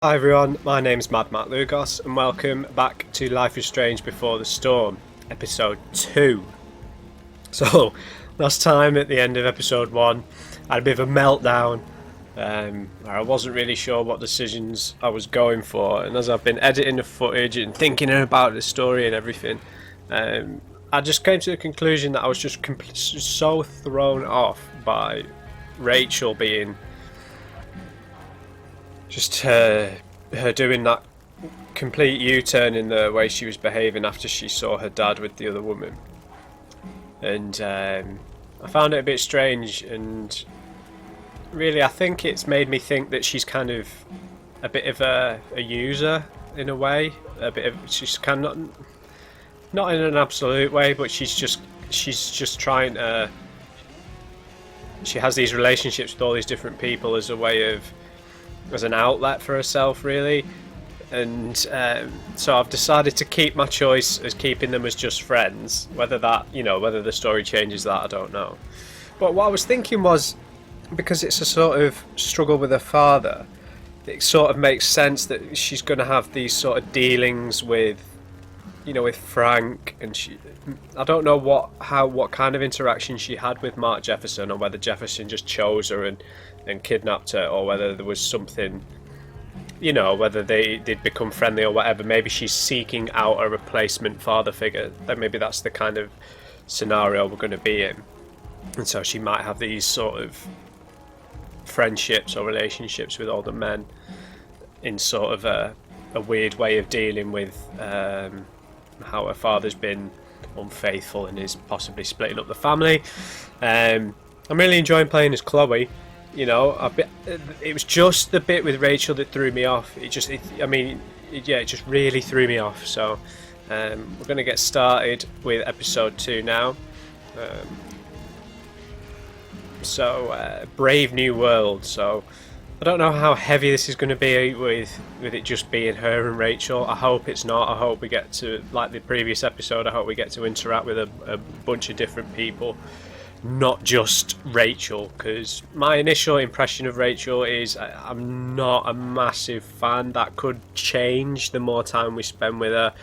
Hi everyone, my name's MadMatt Lugos and welcome back to Life is Strange Before the Storm, episode 2. So, last time at the end of episode 1, I had a bit of a meltdown where I wasn't really sure what decisions I was going for, and as I've been editing the footage and thinking about the story and everything, I just came to the conclusion that I was just so thrown off by Rachel being just her doing that complete U-turn in the way she was behaving after she saw her dad with the other woman, and I found it a bit strange, and really I think it's made me think that she's kind of a bit of a user in a way, she's kind of not in an absolute way, but she's just trying to. She has these relationships with all these different people as a way of, as an outlet for herself, really, and so I've decided to keep my choice as keeping them as just friends. Whether the story changes that, I don't know. But what I was thinking was, because it's a sort of struggle with her father, it sort of makes sense that she's going to have these sort of dealings with, with Frank, and I don't know what kind of interaction she had with Mark Jefferson, or whether Jefferson just chose her and kidnapped her, or whether there was something, whether they'd become friendly or whatever. Maybe she's seeking out a replacement father figure. Then maybe that's the kind of scenario we're going to be in, and so she might have these sort of friendships or relationships with older men in sort of a weird way of dealing with how her father's been unfaithful and is possibly splitting up the family. I'm really enjoying playing as Chloe. It was just the bit with Rachel that threw me off. It just really threw me off. So we're going to get started with episode 2 now. Brave New World. So I don't know how heavy this is going to be with it just being her and Rachel. I hope it's not. I hope we get to, like the previous episode, I hope we get to interact with a bunch of different people, not just Rachel, because my initial impression of Rachel is I'm not a massive fan. That could change the more time we spend with her,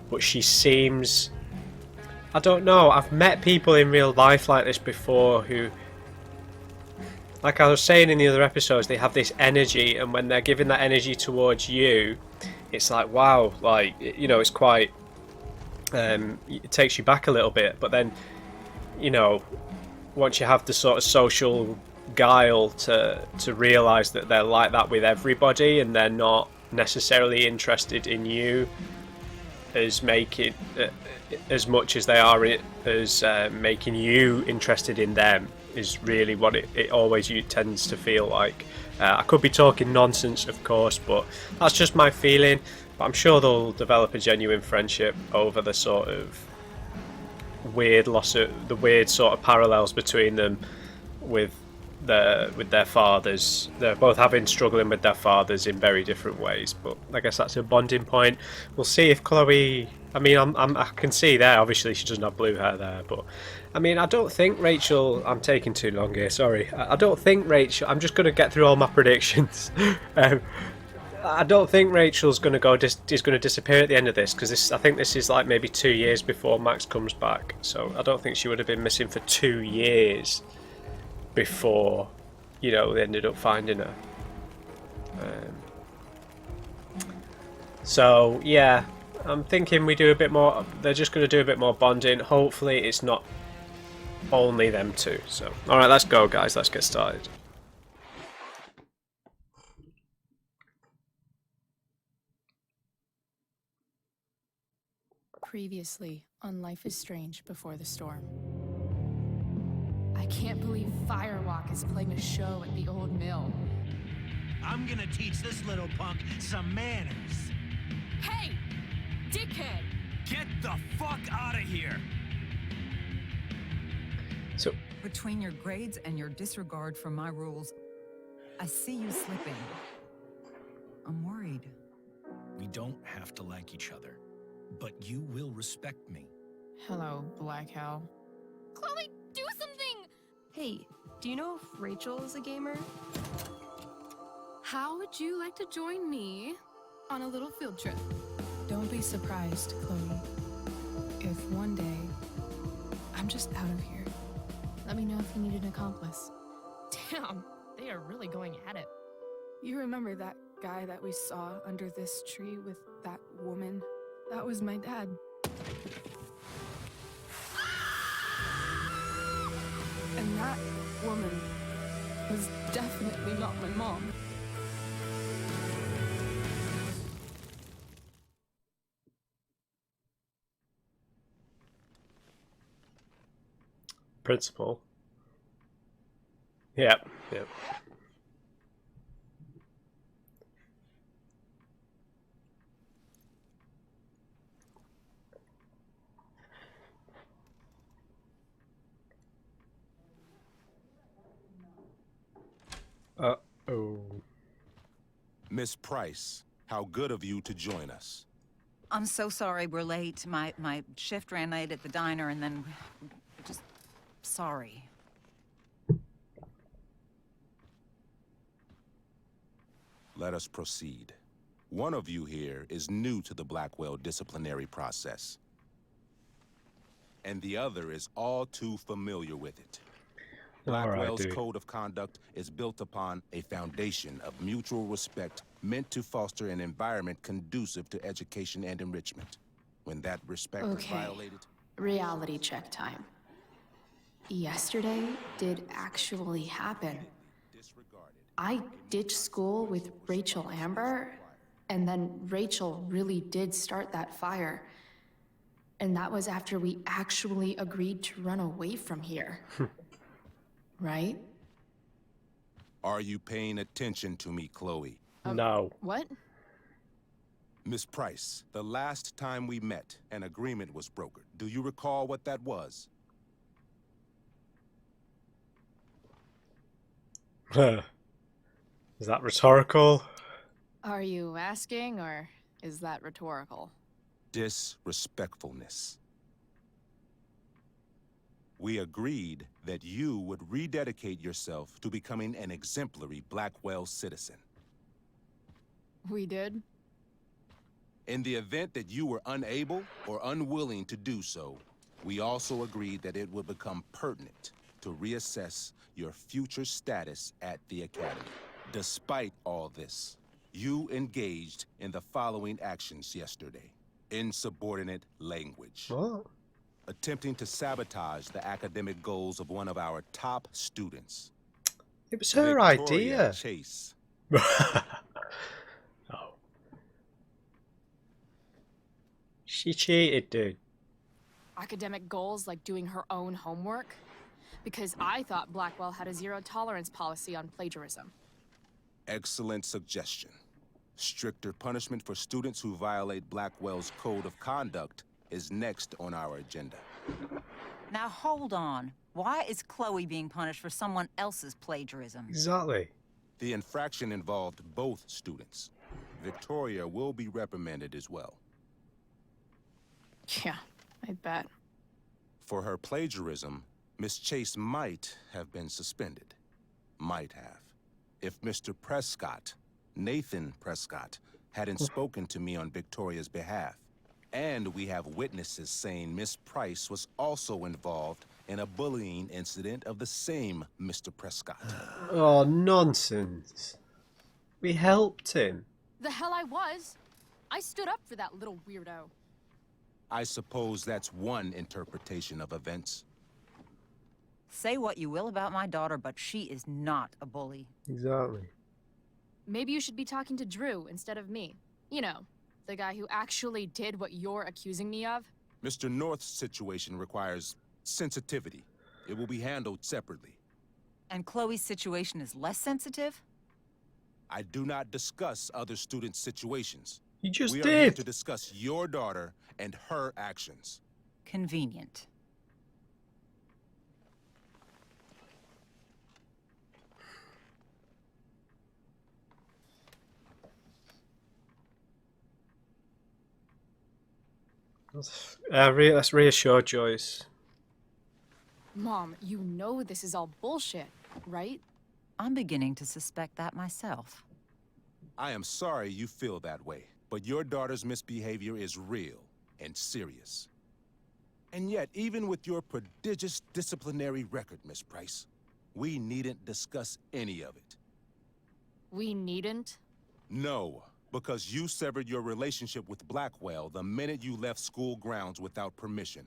but she seems, I don't know, I've met people in real life like this before who, like I was saying in the other episodes, they have this energy, and when they're giving that energy towards you, it's like, wow, like, it's quite, it takes you back a little bit. But then, once you have the sort of social guile to realise that they're like that with everybody, and they're not necessarily interested in you as making as much as they are as making you interested in them, is really what it always tends to feel like. I could be talking nonsense, of course, but that's just my feeling. But I'm sure they'll develop a genuine friendship over the sort of weird sort of parallels between them with their fathers. They're both struggling with their fathers in very different ways, but I guess that's a bonding point. We'll see if Chloe, I can see there, obviously she doesn't have blue hair there, but I don't think Rachel, I'm taking too long here, sorry. I don't think Rachel, I'm just going to get through all my predictions. I don't think Rachel's going to is going to disappear at the end of this, because I think this is like maybe 2 years before Max comes back. So I don't think she would have been missing for 2 years before, they ended up finding her. So yeah, I'm thinking we do a bit more. They're just going to do a bit more bonding. Hopefully, it's not only them two. So all right, let's go, guys. Let's get started. Previously on Life is Strange Before the Storm. I can't believe Firewalk is playing a show at the old mill. I'm gonna teach this little punk some manners. Hey! Dickhead! Get the fuck out of here! So Between your grades and your disregard for my rules, I see you slipping. I'm worried. We don't have to like each other, but you will respect me. Hello, Blackwell. Chloe, do something! Hey, do you know if Rachel is a gamer? How would you like to join me on a little field trip? Don't be surprised, Chloe, if one day I'm just out of here. Let me know if you need an accomplice. Damn, they are really going at it. You remember that guy that we saw under this tree with that woman? That was my dad. And that woman was definitely not my mom. Principal. Yep. Yep. Uh-oh. Miss Price, how good of you to join us. I'm so sorry we're late. My shift ran late at the diner, and then just sorry. Let us proceed. One of you here is new to the Blackwell disciplinary process, and the other is all too familiar with it. Blackwell's code of conduct is built upon a foundation of mutual respect meant to foster an environment conducive to education and enrichment. When that respect is violated... Reality check time. Yesterday did actually happen. I ditched school with Rachel Amber, and then Rachel really did start that fire. And that was after we actually agreed to run away from here. Right? Are you paying attention to me, Chloe? No. What? Miss Price, the last time we met, an agreement was brokered. Do you recall what that was? Is that rhetorical? Are you asking, or is that rhetorical? Disrespectfulness. We agreed that you would rededicate yourself to becoming an exemplary Blackwell citizen. We did? In the event that you were unable or unwilling to do so, we also agreed that it would become pertinent to reassess your future status at the Academy. Despite all this, you engaged in the following actions yesterday. Insubordinate language. What? Attempting to sabotage the academic goals of one of our top students. It was her Victoria idea. Chase. Oh. She cheated, dude. Academic goals like doing her own homework? Because I thought Blackwell had a zero-tolerance policy on plagiarism. Excellent suggestion. Stricter punishment for students who violate Blackwell's code of conduct is next on our agenda. Now hold on. Why is Chloe being punished for someone else's plagiarism? Exactly. The infraction involved both students. Victoria will be reprimanded as well. Yeah, I bet. For her plagiarism, Miss Chase might have been suspended. Might have. If Mr. Prescott, Nathan Prescott, hadn't spoken to me on Victoria's behalf. And we have witnesses saying Miss Price was also involved in a bullying incident of the same Mr. Prescott. Oh, nonsense. We helped him. The hell I was! I stood up for that little weirdo. I suppose that's one interpretation of events. Say what you will about my daughter, but she is not a bully. Exactly. Maybe you should be talking to Drew instead of me. You know, the guy who actually did what you're accusing me of. Mr. North's situation requires sensitivity. It will be handled separately. And Chloe's situation is less sensitive? I do not discuss other students' situations. You just We did. are here to discuss your daughter and her actions. Convenient. Let's reassure Joyce. Mom, you know this is all bullshit, right? I'm beginning to suspect that myself. I am sorry you feel that way, but your daughter's misbehavior is real and serious. And yet, even with your prodigious disciplinary record, Miss Price, we needn't discuss any of it. We needn't? No, because you severed your relationship with Blackwell the minute you left school grounds without permission.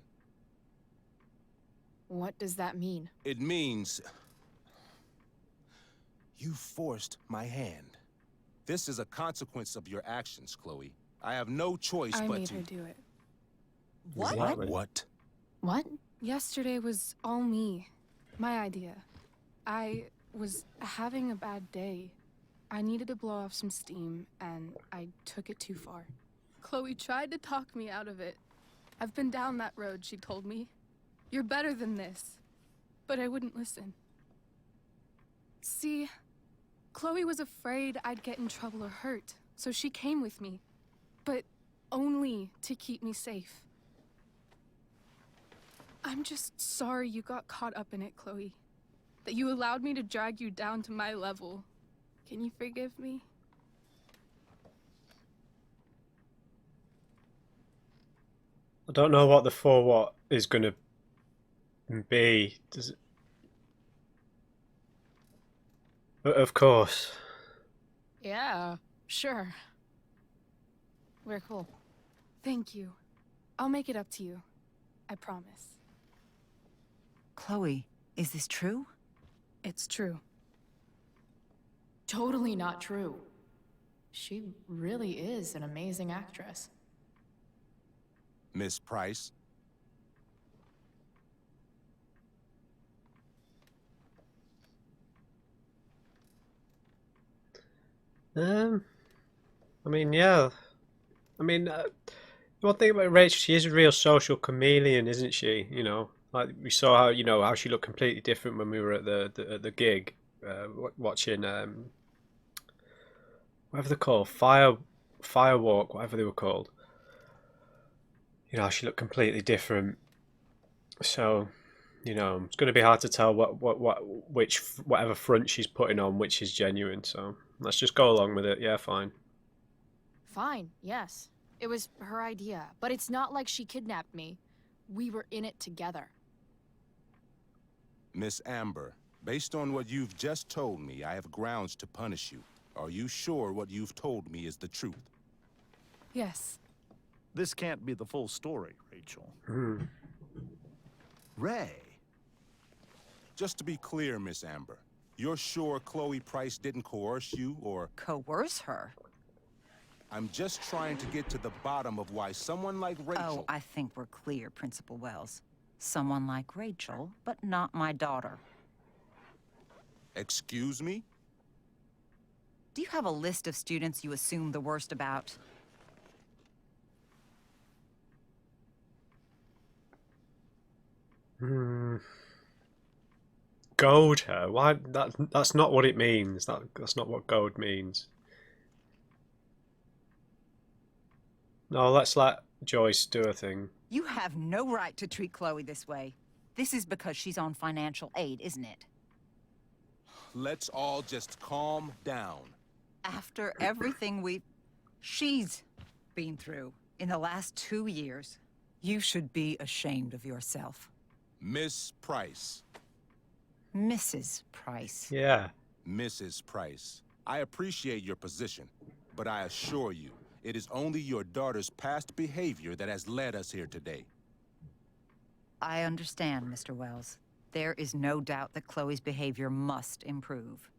What does that mean? It means... you forced my hand. This is a consequence of your actions, Chloe. I have no choice I but made to... her do it. What? Exactly. What? What? Yesterday was all me. My idea. I was having a bad day. I needed to blow off some steam, and I took it too far. Chloe tried to talk me out of it. I've been down that road, she told me. You're better than this. But I wouldn't listen. See, Chloe was afraid I'd get in trouble or hurt, so she came with me. But only to keep me safe. I'm just sorry you got caught up in it, Chloe. That you allowed me to drag you down to my level. Can you forgive me? I don't know what the for what is going to be. Does it? But of course. Yeah, sure. We're cool. Thank you. I'll make it up to you. I promise. Chloe, is this true? It's true. Totally not true. She really is an amazing actress. Miss Price? I mean, yeah. I mean, one thing about Rachel, she is a real social chameleon, isn't she? You know, like we saw how how she looked completely different when we were at the gig, watching whatever they're called, Firewalk, whatever they were called. You know, she looked completely different. So, it's going to be hard to tell whatever front she's putting on, which is genuine. So let's just go along with it. Yeah, fine. Fine, yes. It was her idea, but it's not like she kidnapped me. We were in it together. Miss Amber, based on what you've just told me, I have grounds to punish you. Are you sure what you've told me is the truth? Yes. This can't be the full story, Rachel. Ray. Just to be clear, Miss Amber, you're sure Chloe Price didn't coerce you, or... Coerce her? I'm just trying to get to the bottom of why someone like Rachel... Oh, I think we're clear, Principal Wells. Someone like Rachel, but not my daughter. Excuse me? Do you have a list of students you assume the worst about? Goad her? Why? That's not what it means. That's not what goad means. No, let's let Joyce do her thing. You have no right to treat Chloe this way. This is because she's on financial aid, isn't it? Let's all just calm down. After everything she's been through in the last 2 years, you should be ashamed of yourself. Miss Price. Mrs. Price. Yeah. Mrs. Price, I appreciate your position, but I assure you, it is only your daughter's past behavior that has led us here today. I understand, Mr. Wells. There is no doubt that Chloe's behavior must improve.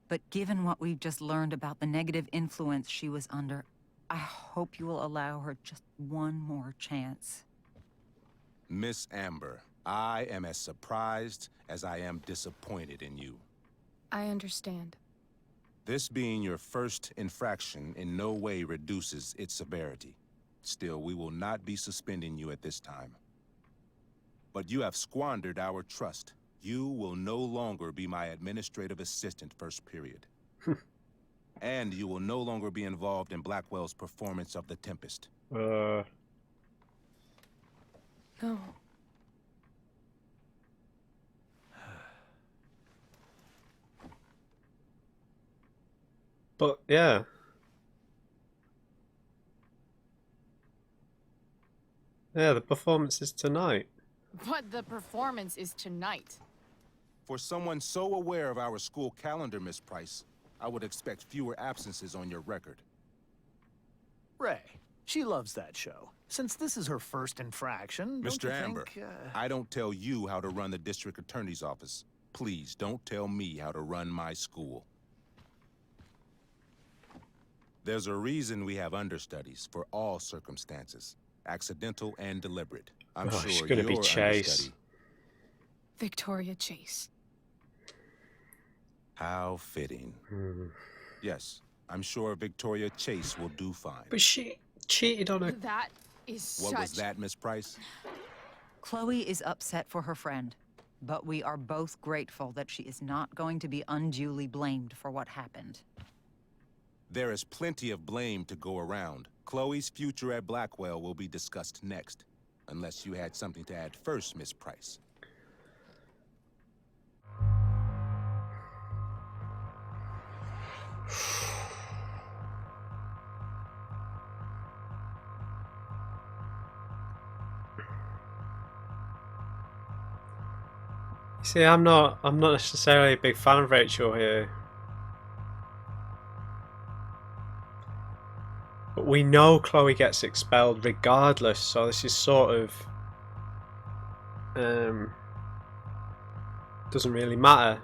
But given what we've just learned about the negative influence she was under, I hope you will allow her just one more chance. Miss Amber, I am as surprised as I am disappointed in you. I understand. This being your first infraction in no way reduces its severity. Still, we will not be suspending you at this time. But you have squandered our trust. You will no longer be my administrative assistant first period. And you will no longer be involved in Blackwell's performance of The Tempest. No. But yeah, Yeah, the performance is tonight. But the performance is tonight. For someone so aware of our school calendar, Miss Price, I would expect fewer absences on your record. Ray, she loves that show. Since this is her first infraction, don't Mr. you Amber, think, I don't tell you how to run the district attorney's office. Please don't tell me how to run my school. There's a reason we have understudies for all circumstances, accidental and deliberate. I'm Oh, she's sure gonna your be Chase. understudy. Victoria Chase. How fitting. Yes, I'm sure Victoria Chase will do fine. But she cheated on her. That is What such... was that, Miss Price? Chloe is upset for her friend, but we are both grateful that she is not going to be unduly blamed for what happened. There is plenty of blame to go around. Chloe's future at Blackwell will be discussed next. Unless you had something to add first, Miss Price. See, I'm not necessarily a big fan of Rachel here. But we know Chloe gets expelled regardless, so this is sort of doesn't really matter.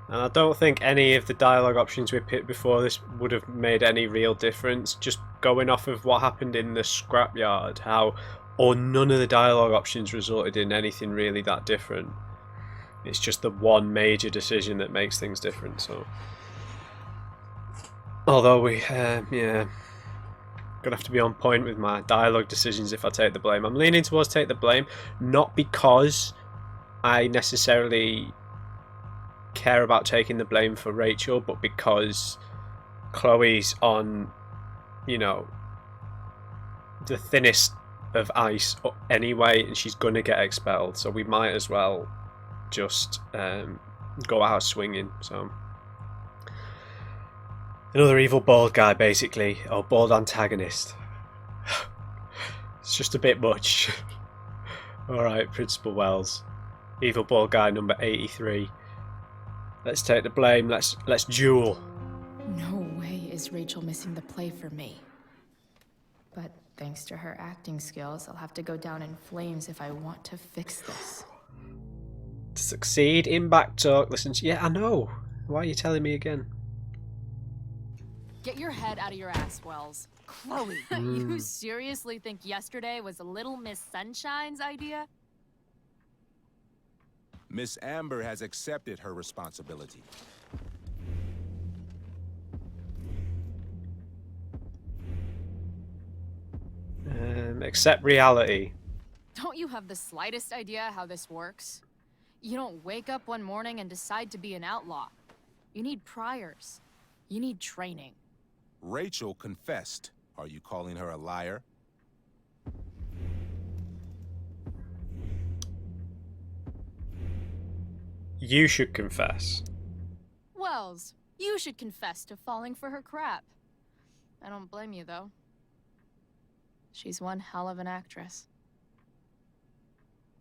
And I don't think any of the dialogue options we picked before this would have made any real difference. Just going off of what happened in the scrapyard, none of the dialogue options resulted in anything really that different. It's just the one major decision that makes things different. So, although we, yeah, gonna have to be on point with my dialogue decisions if I take the blame. I'm leaning towards take the blame, not because I necessarily care about taking the blame for Rachel, but because Chloe's on, you know, the thinnest of ice anyway, and she's gonna get expelled, so we might as well just go out swinging. So another evil bald guy, basically, or bald antagonist. It's just a bit much. Alright, Principal Wells, evil bald guy number 83. Let's take the blame. Let's duel. No way is Rachel missing the play for me. But thanks to her acting skills, I'll have to go down in flames if I want to fix this. To succeed in backtalk, listen to... Yeah, I know. Why are you telling me again? Get your head out of your ass, Wells. Chloe! You seriously think yesterday was Little Miss Sunshine's idea? Miss Amber has accepted her responsibility. Accept reality. Don't you have the slightest idea how this works? You don't wake up one morning and decide to be an outlaw. You need priors. You need training. Rachel confessed. Are you calling her a liar? You should confess. Wells, you should confess to falling for her crap. I don't blame you, though. She's one hell of an actress.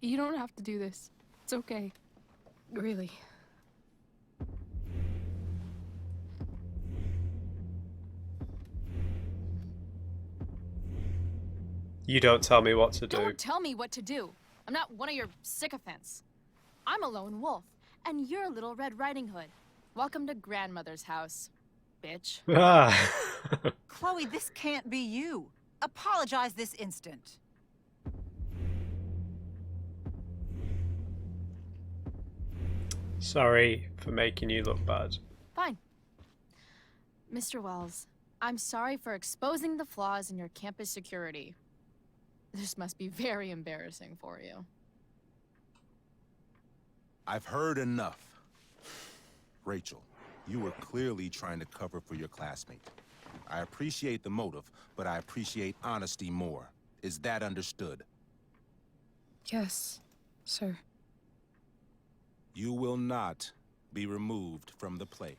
You don't have to do this. It's okay. Really. You don't tell me what to do. Don't tell me what to do. I'm not one of your sycophants. I'm a lone wolf, and you're a little Red Riding Hood. Welcome to grandmother's house, bitch. Ah. Chloe, this can't be you. Apologize this instant. Sorry for making you look bad. Fine. Mr. Wells, I'm sorry for exposing the flaws in your campus security. This must be very embarrassing for you. I've heard enough. Rachel, you were clearly trying to cover for your classmate. I appreciate the motive, but I appreciate honesty more. Is that understood? Yes, sir. You will not be removed from the play.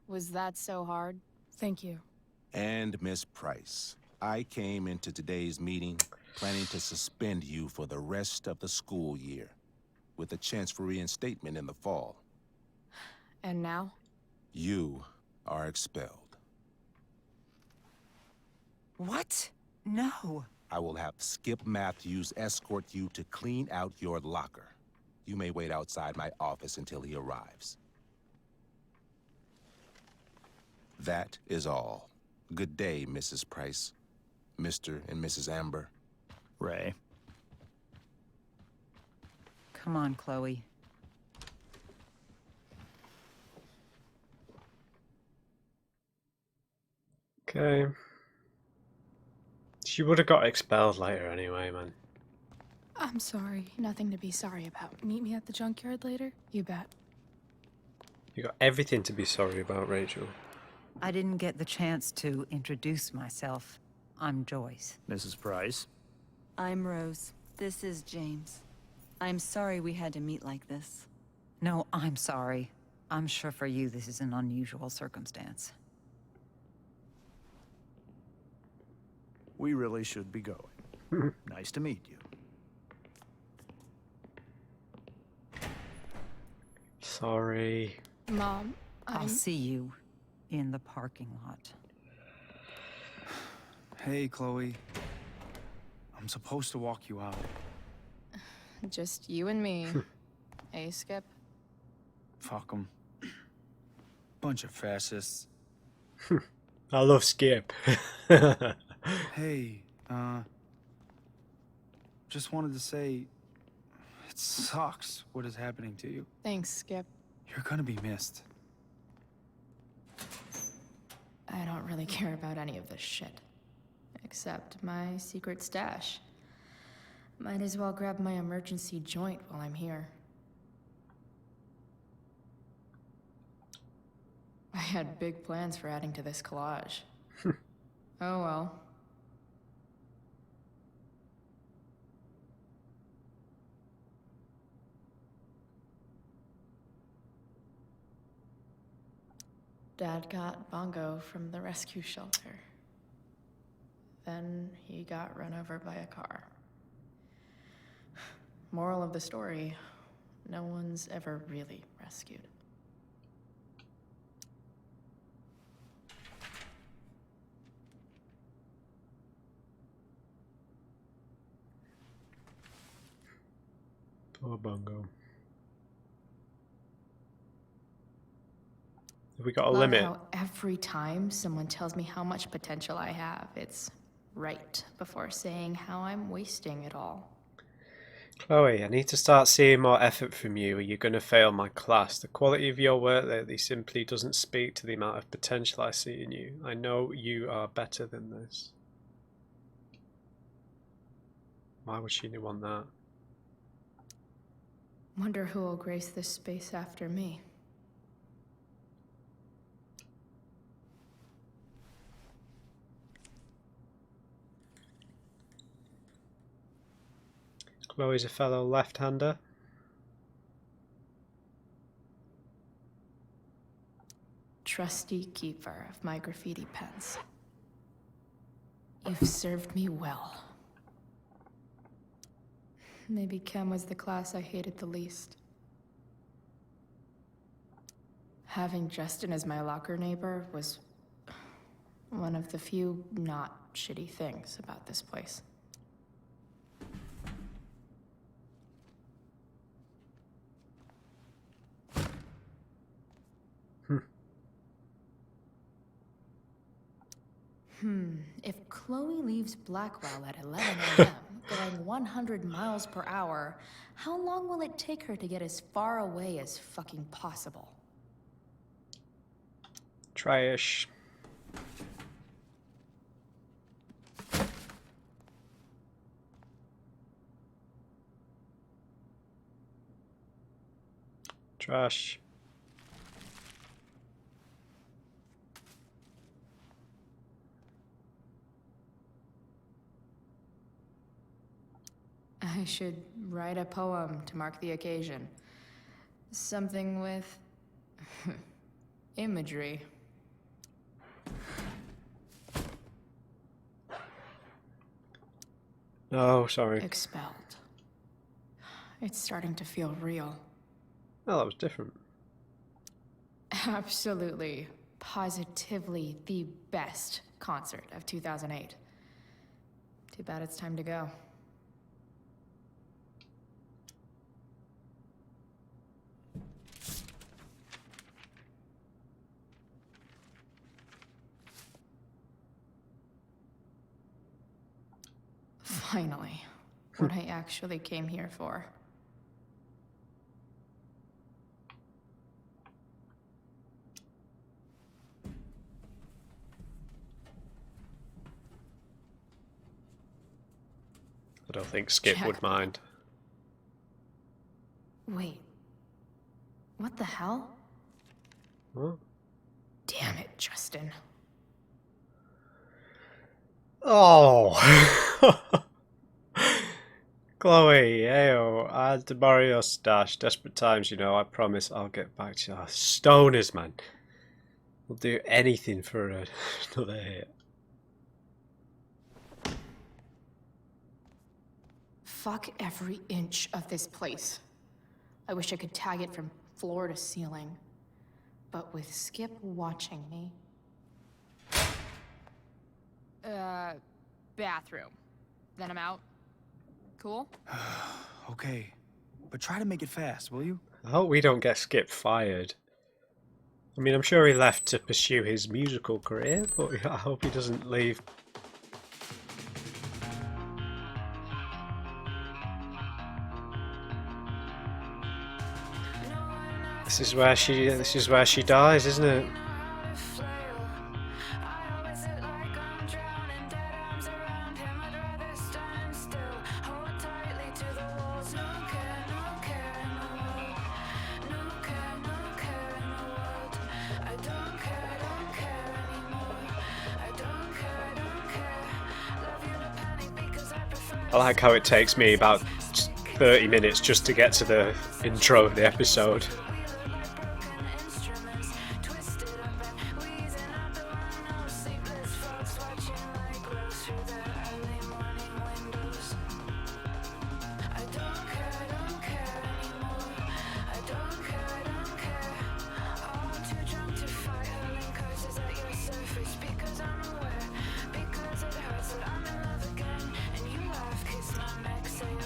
Was that so hard? Thank you. And Miss Price, I came into today's meeting planning to suspend you for the rest of the school year, with a chance for reinstatement in the fall. And now? You are expelled. What? No. I will have Skip Matthews escort you to clean out your locker. You may wait outside my office until he arrives. That is all. Good day, Mrs. Price. Mr. and Mrs. Amber. Ray. Come on, Chloe. Okay. She would have got expelled later anyway, man. I'm sorry. Nothing to be sorry about. Meet me at the junkyard later? You bet. You got everything to be sorry about, Rachel. I didn't get the chance to introduce myself. I'm Joyce. Mrs. Price. I'm Rose. This is James. I'm sorry we had to meet like this. No, I'm sorry. I'm sure for you this is an unusual circumstance. We really should be going. Nice to meet you. Sorry. Mom, I'll see you in the parking lot. Hey, Chloe. I'm supposed to walk you out. just you and me. Hey, Skip. Fuck 'em. Bunch of fascists. I love Skip. Hey, just wanted to say, it sucks what is happening to you. Thanks, Skip. You're gonna be missed. I don't really care about any of this shit. Except my secret stash. Might as well grab my emergency joint while I'm here. I had big plans for adding to this collage. Oh well. Dad got Bongo from the rescue shelter. Then he got run over by a car. Moral of the story, no one's ever really rescued. Poor Bongo. Have we got a Love limit? how every time someone tells me how much potential I have, it's right before saying how I'm wasting it all. Chloe, I need to start seeing more effort from you or you're going to fail my class. The quality of your work lately simply doesn't speak to the amount of potential I see in you. I know you are better than this. Why would she want that? Wonder who will grace this space after me. Chloe's a fellow left-hander. Trusty keeper of my graffiti pens. You've served me well. Maybe chem was the class I hated the least. Having Justin as my locker neighbor was one of the few not shitty things about this place. If Chloe leaves Blackwell at 11 a.m., going 100 miles per hour, how long will it take her to get as far away as fucking possible? Trash. Trash. I should write a poem to mark the occasion. Something with imagery. Oh, sorry. Expelled. It's starting to feel real. Oh, that was different. Absolutely, positively the best concert of 2008. Too bad it's time to go. Finally, what I actually came here for. I don't think Skip would mind. Wait. What the hell? What? Damn it, Justin. Oh! Chloe, ayo, I had to borrow your stash. Desperate times, you know, I promise I'll get back to you. Oh, stoners, man. We'll do anything for another hit. Fuck every inch of this place. I wish I could tag it from floor to ceiling. But with Skip watching me... bathroom. Then I'm out. Cool? Okay, but try to make it fast, will you? I hope we don't get Skip fired. I mean, I'm sure he left to pursue his musical career, but I hope he doesn't leave. This is where she dies, isn't it? I like how it takes me about 30 minutes just to get to the intro of the episode.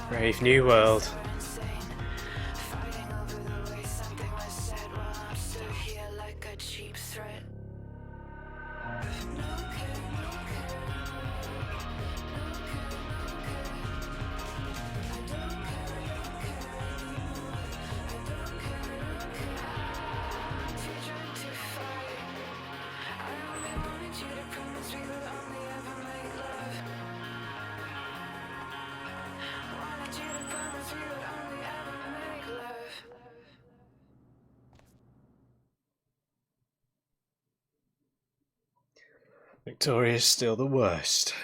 Brave new world. Victoria's still the worst.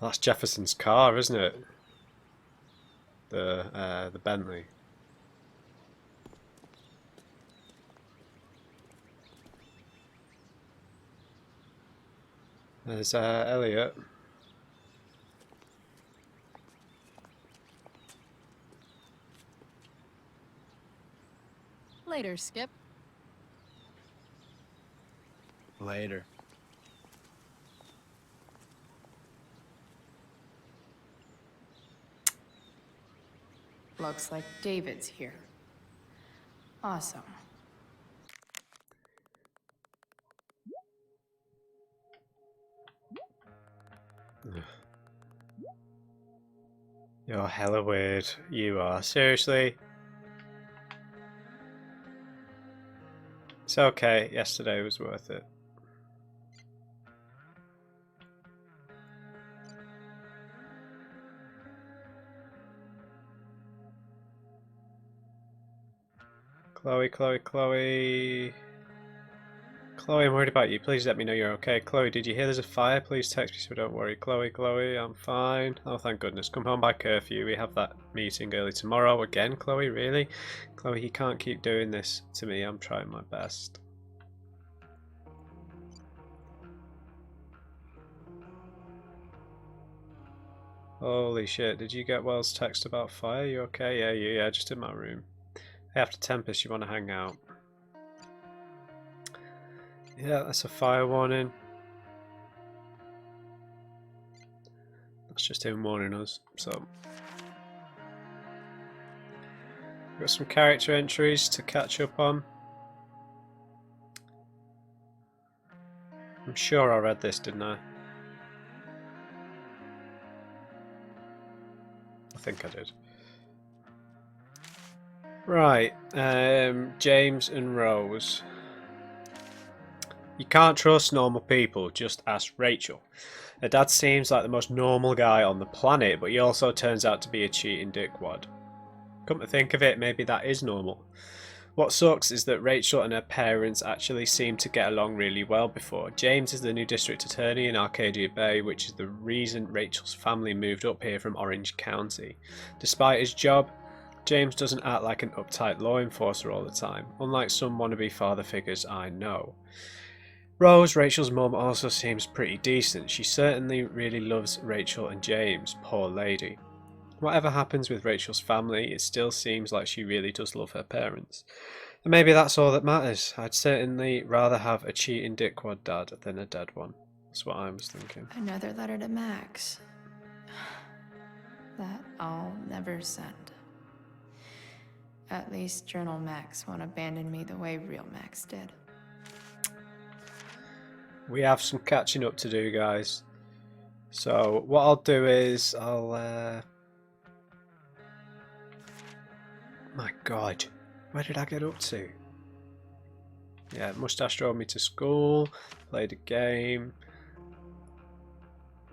That's Jefferson's car, isn't it? The Bentley. There's Elliot. Later, Skip. Later. Looks like David's here. Awesome. You're hella weird. You are. Seriously? It's okay. Yesterday was worth it. Chloe, Chloe, Chloe. Chloe, I'm worried about you. Please let me know you're okay. Chloe, did you hear there's a fire? Please text me so don't worry. Chloe, Chloe, I'm fine. Oh, thank goodness. Come home by curfew. We have that meeting early tomorrow. Again, Chloe, really? Chloe, you can't keep doing this to me. I'm trying my best. Holy shit, did you get Wells' text about fire? You okay? Yeah, just in my room. Hey, after Tempest, you want to hang out? Yeah, that's a fire warning. That's just him warning us, so... Got some character entries to catch up on. I'm sure I read this, didn't I? I think I did. Right, James and Rose. You can't trust normal people, just ask Rachel. Her dad seems like the most normal guy on the planet, but he also turns out to be a cheating dickwad. Come to think of it, maybe that is normal. What sucks is that Rachel and her parents actually seem to get along really well before. James is the new district attorney in Arcadia Bay, which is the reason Rachel's family moved up here from Orange County. Despite his job, James doesn't act like an uptight law enforcer all the time, unlike some wannabe father figures I know. Rose, Rachel's mum, also seems pretty decent. She certainly really loves Rachel and James, poor lady. Whatever happens with Rachel's family, it still seems like she really does love her parents. And maybe that's all that matters. I'd certainly rather have a cheating dickwad dad than a dead one. That's what I was thinking. Another letter to Max. That I'll never send. At least Journal Max won't abandon me the way real Max did. We have some catching up to do, guys. So what I'll do is my god, where did I get up to? Yeah, Mustache drove me to school, played a game.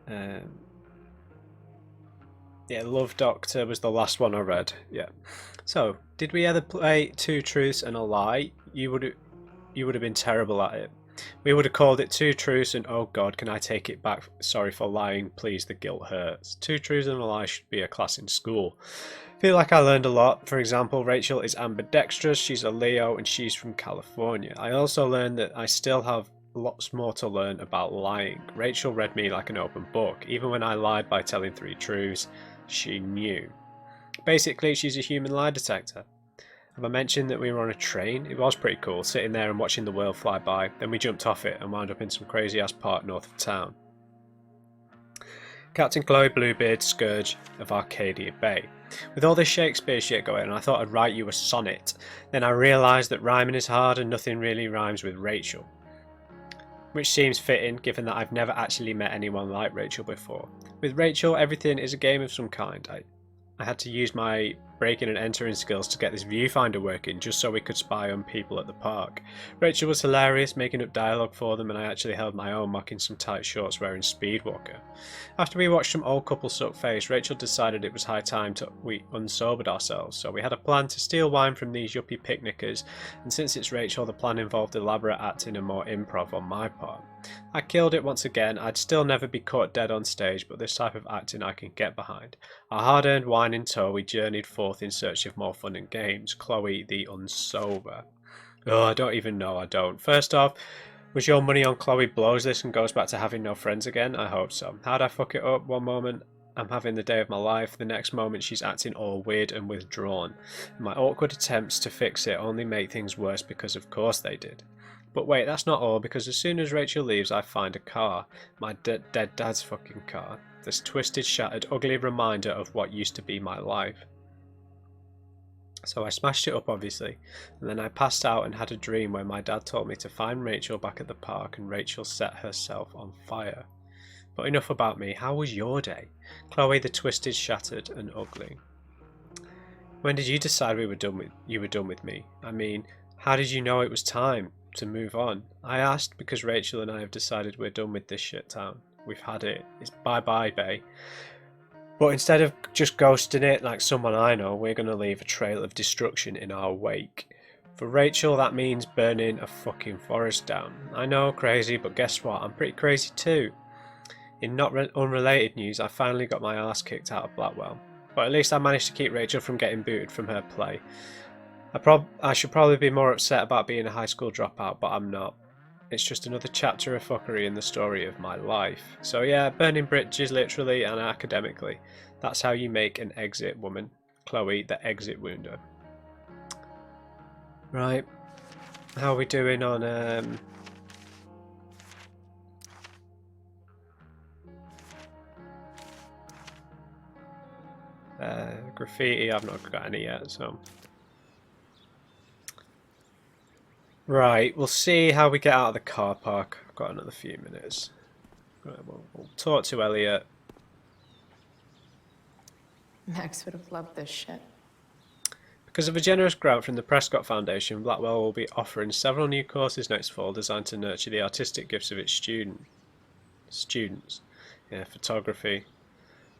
Yeah, Love Doctor was the last one I read. Yeah. So, did we ever play Two Truths and a Lie? You would have been terrible at it. We would have called it Two Truths and oh god, can I take it back? Sorry for lying, please, the guilt hurts. Two Truths and a Lie should be a class in school. I feel like I learned a lot. For example, Rachel is ambidextrous, she's a Leo, and she's from California. I also learned that I still have lots more to learn about lying. Rachel read me like an open book. Even when I lied by telling 3 truths, she knew. Basically, she's a human lie detector. Have I mentioned that we were on a train? It was pretty cool, sitting there and watching the world fly by. Then we jumped off it and wound up in some crazy ass park north of town. Captain Chloe Bluebeard, Scourge of Arcadia Bay. With all this Shakespeare shit going on, I thought I'd write you a sonnet. Then I realised that rhyming is hard and nothing really rhymes with Rachel. Which seems fitting, given that I've never actually met anyone like Rachel before. With Rachel, everything is a game of some kind. I had to use my breaking and entering skills to get this viewfinder working just so we could spy on people at the park. Rachel was hilarious, making up dialogue for them, and I actually held my own, mocking some tight shorts wearing Speedwalker. After we watched some old couple suck face, Rachel decided it was high time we unsobered ourselves, so we had a plan to steal wine from these yuppie picnickers, and since it's Rachel, the plan involved elaborate acting and more improv on my part. I killed it once again. I'd still never be caught dead on stage, but this type of acting I can get behind. Our hard-earned wine in tow, we journeyed forth in search of more fun and games. Chloe the unsober. Oh, I don't even know, I don't. First off, was your money on Chloe blows this and goes back to having no friends again? I hope so. How'd I fuck it up? One moment I'm having the day of my life, the next moment she's acting all weird and withdrawn. My awkward attempts to fix it only make things worse because of course they did. But wait, that's not all, because as soon as Rachel leaves, I find a car. My dead dad's fucking car. This twisted, shattered, ugly reminder of what used to be my life. So I smashed it up, obviously, and then I passed out and had a dream where my dad told me to find Rachel back at the park, and Rachel set herself on fire. But enough about me. How was your day? Chloe the twisted, shattered, and ugly. When did you decide you were done with me? I mean, how did you know it was time to move on? I asked because Rachel and I have decided we're done with this shit town. We've had it. It's bye-bye, Bay. But instead of just ghosting it like someone I know, we're going to leave a trail of destruction in our wake. For Rachel, that means burning a fucking forest down. I know, crazy, but guess what? I'm pretty crazy too. In not unrelated news, I finally got my ass kicked out of Blackwell. But at least I managed to keep Rachel from getting booted from her play. I should probably be more upset about being a high school dropout, but I'm not. It's just another chapter of fuckery in the story of my life. So yeah, burning bridges literally and academically. That's how you make an exit woman. Chloe, the exit wounder. Right. How are we doing on graffiti? I've not got any yet, so. Right, we'll see how we get out of the car park. I've got another few minutes. Right, we'll talk to Elliot. Max would have loved this shit. Because of a generous grant from the Prescott Foundation, Blackwell will be offering several new courses next fall designed to nurture the artistic gifts of its students. Yeah, photography,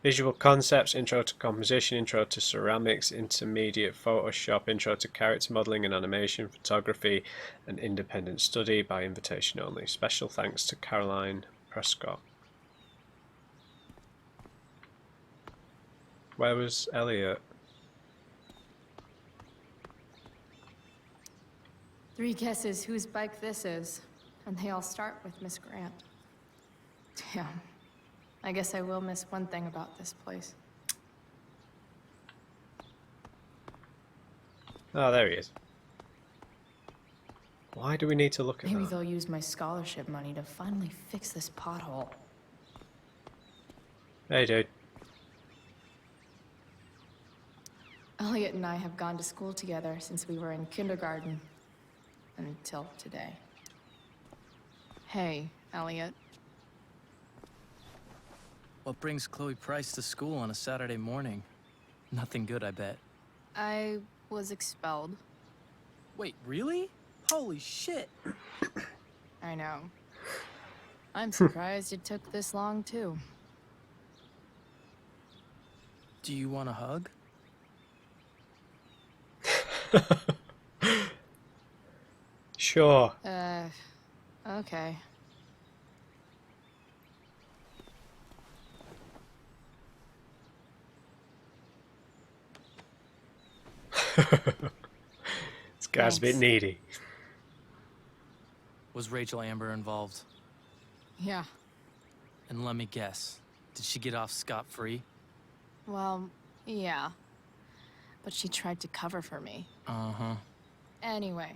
visual concepts, intro to composition, intro to ceramics, intermediate Photoshop, intro to character modeling and animation, photography, and independent study by invitation only. Special thanks to Caroline Prescott. Where was Elliot? 3 guesses whose bike this is, and they all start with Miss Grant. Damn. I guess I will miss one thing about this place. Oh, there he is. Why do we need to look at Maybe that? they'll use my scholarship money to finally fix this pothole. Hey, dude. Elliot and I have gone to school together since we were in kindergarten. Until today. Hey, Elliot. What brings Chloe Price to school on a Saturday morning? Nothing good, I bet. I was expelled. Wait, really? Holy shit! I know. I'm surprised it took this long, too. Do you want a hug? Sure. Okay. This guy's a bit Thanks. needy. Was Rachel Amber involved? Yeah. And let me guess, did she get off scot-free? Well, yeah. But she tried to cover for me. Uh-huh. Anyway,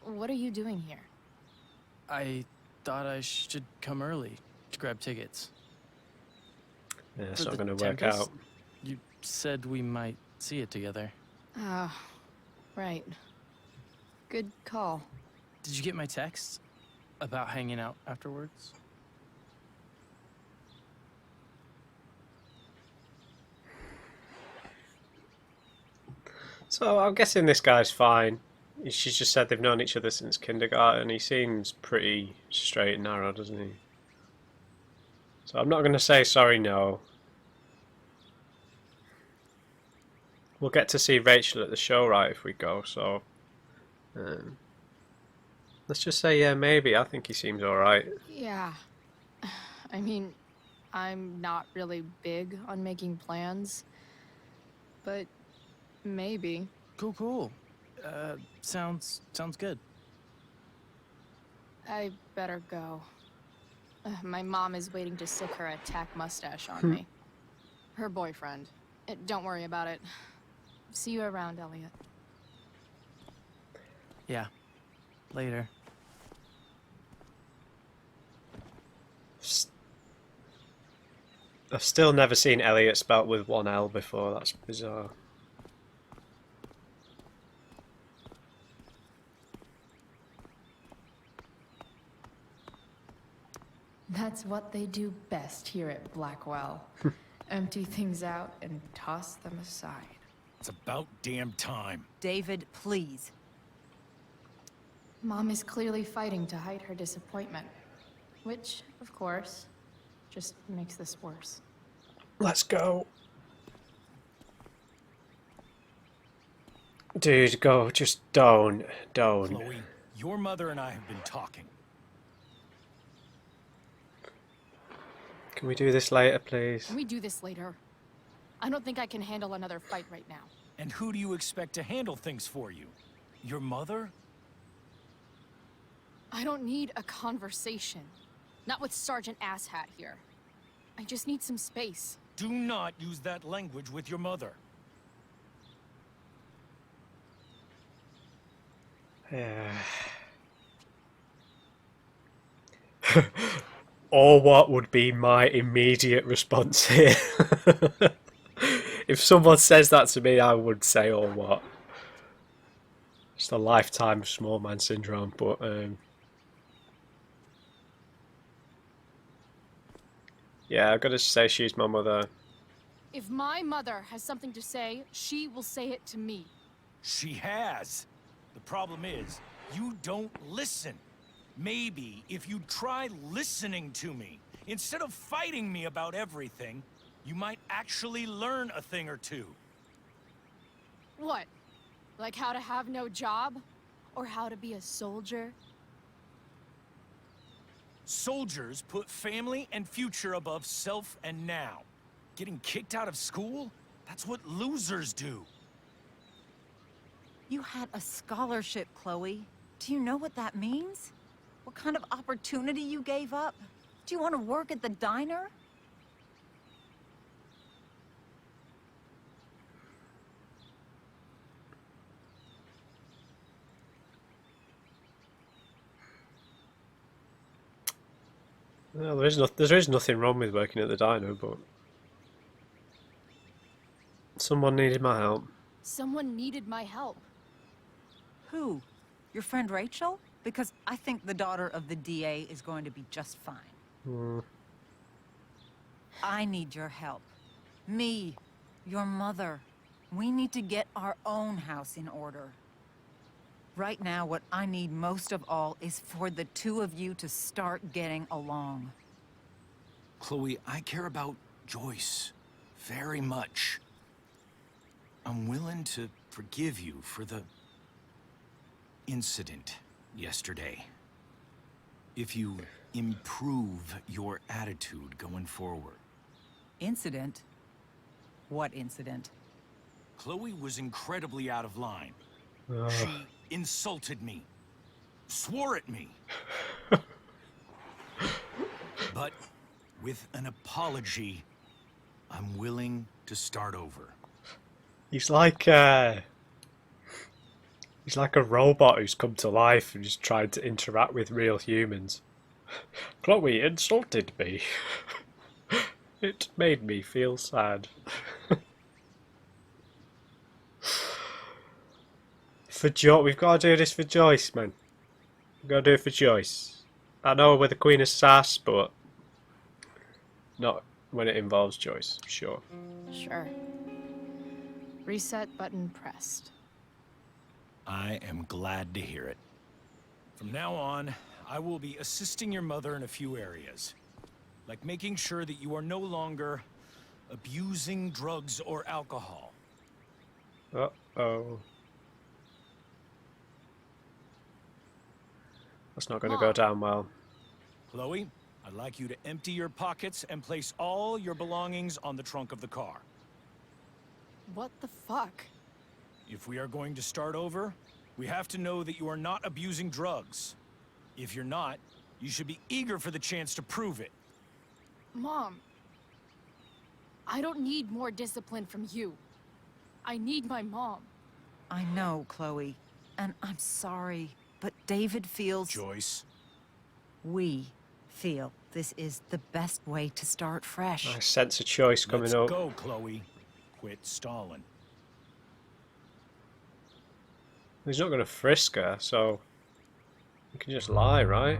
what are you doing here? I thought I should come early to grab tickets. Yeah, it's For not the going to work Tempest? out. You said we might see it together. Ah, right. Good call. Did you get my text about hanging out afterwards? So I'm guessing this guy's fine. She's just said they've known each other since kindergarten. He seems pretty straight and narrow, doesn't he? So I'm not going to say sorry, no. We'll get to see Rachel at the show, right, if we go, so... let's just say, yeah, maybe. I think he seems alright. Yeah. I mean, I'm not really big on making plans. But maybe. Cool. Sounds good. I better go. My mom is waiting to sick her attack mustache on me. Her boyfriend. Don't worry about it. See you around, Elliot. Yeah. Later. I've still never seen Elliot spelt with one L before. That's bizarre. That's what they do best here at Blackwell. Empty things out and toss them aside. It's about damn time. David, please. Mom is clearly fighting to hide her disappointment. Which, of course, just makes this worse. Let's go. Dude, go. Just don't. Chloe, your mother and I have been talking. Can we do this later, please? Can we do this later? I don't think I can handle another fight right now. And who do you expect to handle things for you? Your mother? I don't need a conversation. Not with Sergeant Asshat here. I just need some space. Do not use that language with your mother. Yeah. Or what would be my immediate response here? If someone says that to me, I would say, or what? It's a lifetime of small man syndrome, but yeah, I've got to say she's my mother. If my mother has something to say, she will say it to me. She has. The problem is, you don't listen. Maybe if you try listening to me, instead of fighting me about everything, you might actually learn a thing or two. What? Like how to have no job? Or how to be a soldier? Soldiers put family and future above self and now. Getting kicked out of school? That's what losers do. You had a scholarship, Chloe. Do you know what that means? What kind of opportunity you gave up? Do you want to work at the diner? Well, there is nothing wrong with working at the diner, but someone needed my help. Someone needed my help. Who? Your friend Rachel? Because I think the daughter of the DA is going to be just fine. I need your help. Me, your mother. We need to get our own house in order. Right now, what I need most of all is for the two of you to start getting along. Chloe, I care about Joyce very much. I'm willing to forgive you for the incident yesterday. If you improve your attitude going forward. Incident? What incident? Chloe was incredibly out of line. She insulted me, swore at me. But with an apology, I'm willing to start over. He's like a robot who's come to life and is trying to interact with real humans. Chloe insulted me. It made me feel sad. We've got to do this for Joyce, man. We've got to do it for Joyce. I know we're the Queen of Sass, but not when it involves Joyce, sure. Sure. Reset button pressed. I am glad to hear it. From now on, I will be assisting your mother in a few areas. Like making sure that you are no longer abusing drugs or alcohol. Uh-oh. That's not going to go down well. Chloe, I'd like you to empty your pockets and place all your belongings on the trunk of the car. What the fuck? If we are going to start over, we have to know that you are not abusing drugs. If you're not, you should be eager for the chance to prove it. Mom, I don't need more discipline from you. I need my mom. I know, Chloe, and I'm sorry, but David feels... Joyce. We feel this is the best way to start fresh. I sense a choice coming up. Let's go, Chloe. Quit stalling. He's not going to frisk her, so you can just lie, right?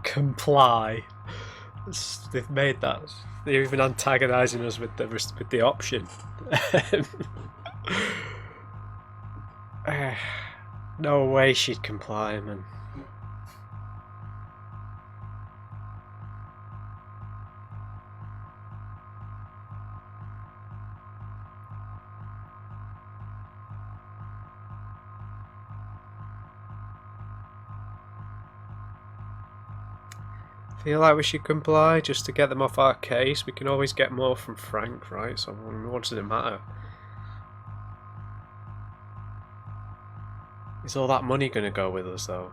Comply. They've made that. They're even antagonising us with the option. No way she'd comply, man. Feel like we should comply just to get them off our case. We can always get more from Frank, right? So what does it matter? Is all that money going to go with us, though?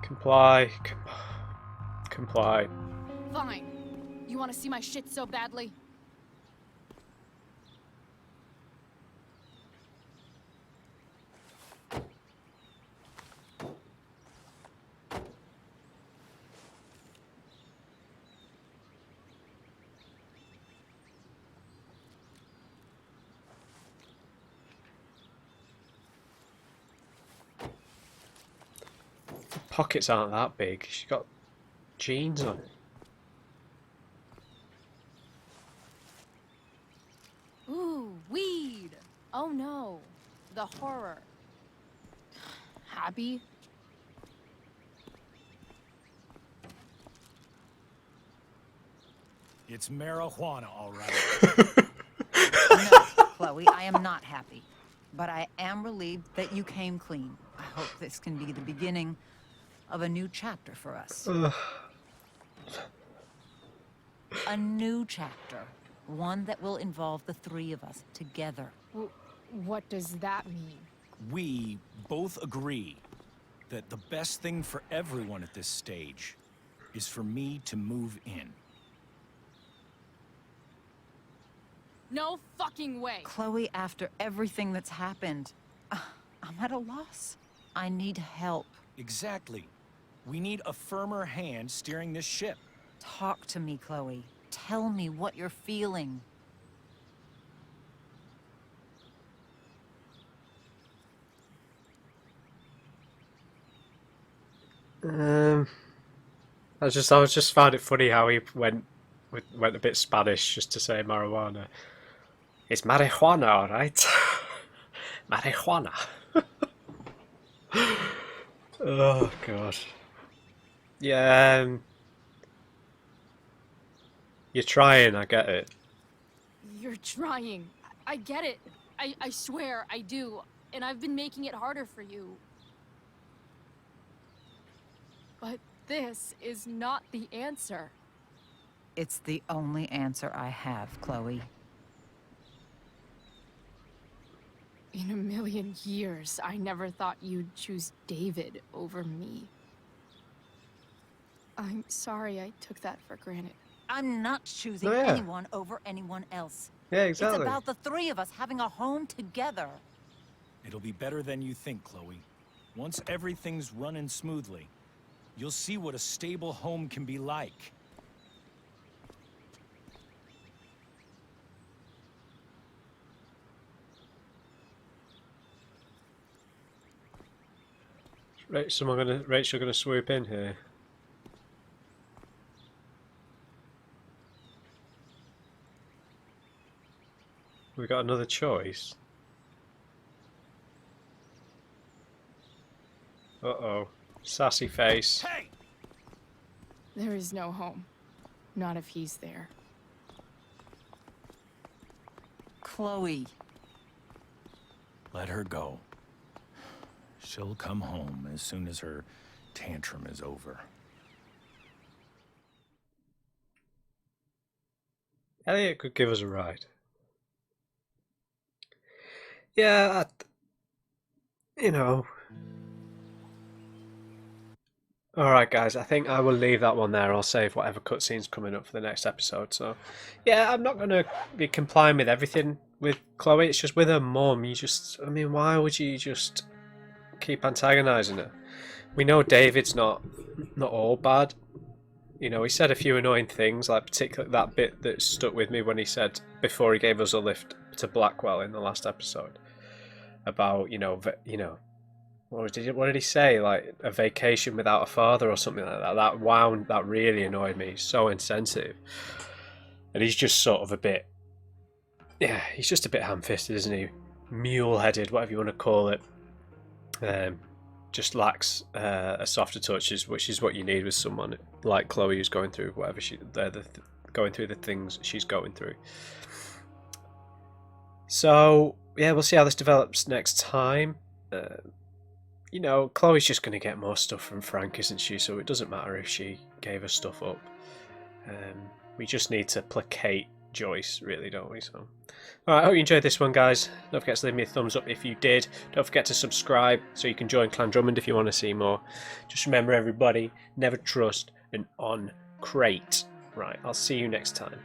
Comply. Comply. Fine. You want to see my shit so badly? The pockets aren't that big. She's got jeans on. Ooh, weed! Oh no, the horror. Happy? It's marijuana, all right. No, Chloe, I am not happy. But I am relieved that you came clean. I hope this can be the beginning of a new chapter for us. A new chapter. One that will involve the three of us together. What does that mean? We both agree that the best thing for everyone at this stage is for me to move in. No fucking way! Chloe, after everything that's happened, I'm at a loss. I need help. Exactly. We need a firmer hand steering this ship. Talk to me, Chloe. Tell me what you're feeling. I just found it funny how he went a bit Spanish just to say marijuana. It's marijuana, alright? Marijuana. Oh god. Yeah, you're trying, I get it. You're trying. I get it. I swear, I do. And I've been making it harder for you. But this is not the answer. It's the only answer I have, Chloe. In a million years, I never thought you'd choose David over me. I'm sorry I took that for granted. I'm not choosing Yeah. anyone over anyone else. Yeah, exactly. It's about the three of us having a home together. It'll be better than you think, Chloe. Once everything's running smoothly, you'll see what a stable home can be like. Rachel gonna swoop in here. We got another choice. Uh-oh. Sassy face. Hey! There is no home. Not if he's there. Chloe. Let her go. She'll come home as soon as her tantrum is over. Elliot could give us a ride. Yeah, you know. Alright guys, I think I will leave that one there. I'll save whatever cutscene's coming up for the next episode. So, yeah, I'm not going to be complying with everything with Chloe. It's just with her mum. I mean, why would you just keep antagonising her? We know David's not all bad. You know, he said a few annoying things, like particularly that bit that stuck with me when he said, before he gave us a lift to Blackwell in the last episode, about, what did he say? Like a vacation without a father or something like that. That really annoyed me. He's so insensitive. And he's just sort of he's just a bit ham-fisted, isn't he? Mule-headed, whatever you want to call it. Just lacks a softer touch, which is what you need with someone like Chloe, who's going through whatever going through the things she's going through. So yeah, we'll see how this develops next time. you know, Chloe's just going to get more stuff from Frank, isn't she? So it doesn't matter if she gave her stuff up. We just need to placate Joyce, really, don't we? So, alright, I hope you enjoyed this one, guys. Don't forget to leave me a thumbs up if you did. Don't forget to subscribe so you can join Clan Drummond if you want to see more. Just remember, everybody, never trust an on crate. Right, I'll see you next time.